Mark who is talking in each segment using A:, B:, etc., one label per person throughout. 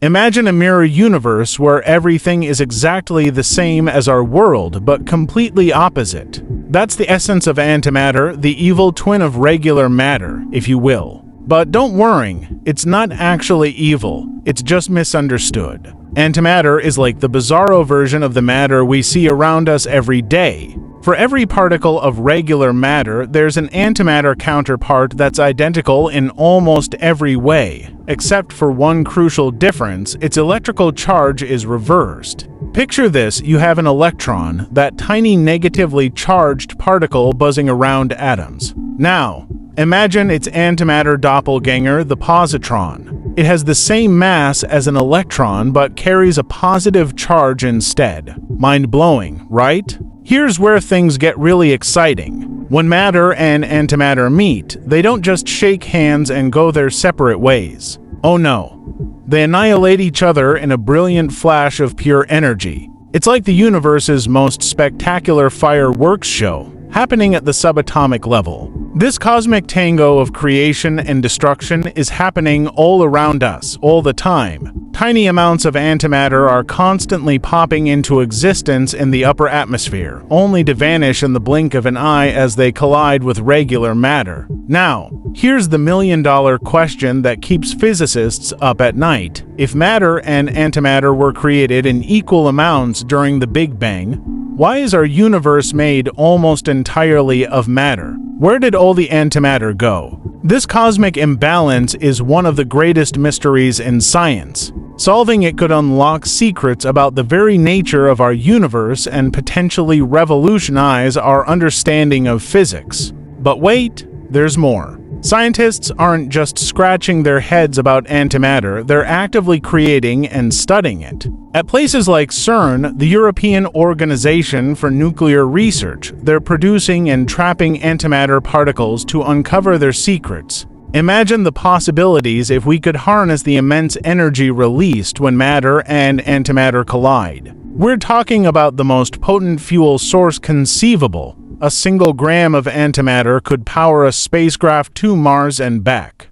A: Imagine a mirror universe where everything is exactly the same as our world, but completely opposite. That's the essence of antimatter, the evil twin of regular matter, if you will. But don't worry, it's not actually evil, it's just misunderstood. Antimatter is like the bizarro version of the matter we see around us every day. For every particle of regular matter, there's an antimatter counterpart that's identical in almost every way. Except for one crucial difference, its electrical charge is reversed. Picture this: you have an electron, that tiny negatively charged particle buzzing around atoms. Now, imagine its antimatter doppelganger, the positron. It has the same mass as an electron but carries a positive charge instead. Mind-blowing, right? Here's where things get really exciting. When matter and antimatter meet, they don't just shake hands and go their separate ways. Oh no. They annihilate each other in a brilliant flash of pure energy. It's like the universe's most spectacular fireworks show, happening at the subatomic level. This cosmic tango of creation and destruction is happening all around us, all the time. Tiny amounts of antimatter are constantly popping into existence in the upper atmosphere, only to vanish in the blink of an eye as they collide with regular matter. Now, here's the million-dollar question that keeps physicists up at night. If matter and antimatter were created in equal amounts during the Big Bang, why is our universe made almost entirely of matter? Where did all the antimatter go? This cosmic imbalance is one of the greatest mysteries in science. Solving it could unlock secrets about the very nature of our universe and potentially revolutionize our understanding of physics. But wait, there's more. Scientists aren't just scratching their heads about antimatter, they're actively creating and studying it. At places like CERN, the European Organization for Nuclear Research, they're producing and trapping antimatter particles to uncover their secrets. Imagine the possibilities if we could harness the immense energy released when matter and antimatter collide. We're talking about the most potent fuel source conceivable. A single gram of antimatter could power a spacecraft to Mars and back.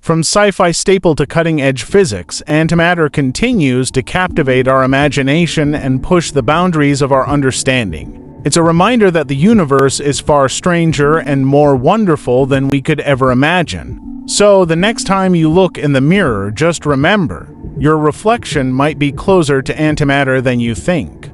A: From sci-fi staple to cutting-edge physics, antimatter continues to captivate our imagination and push the boundaries of our understanding. It's a reminder that the universe is far stranger and more wonderful than we could ever imagine. So, the next time you look in the mirror, just remember, your reflection might be closer to antimatter than you think.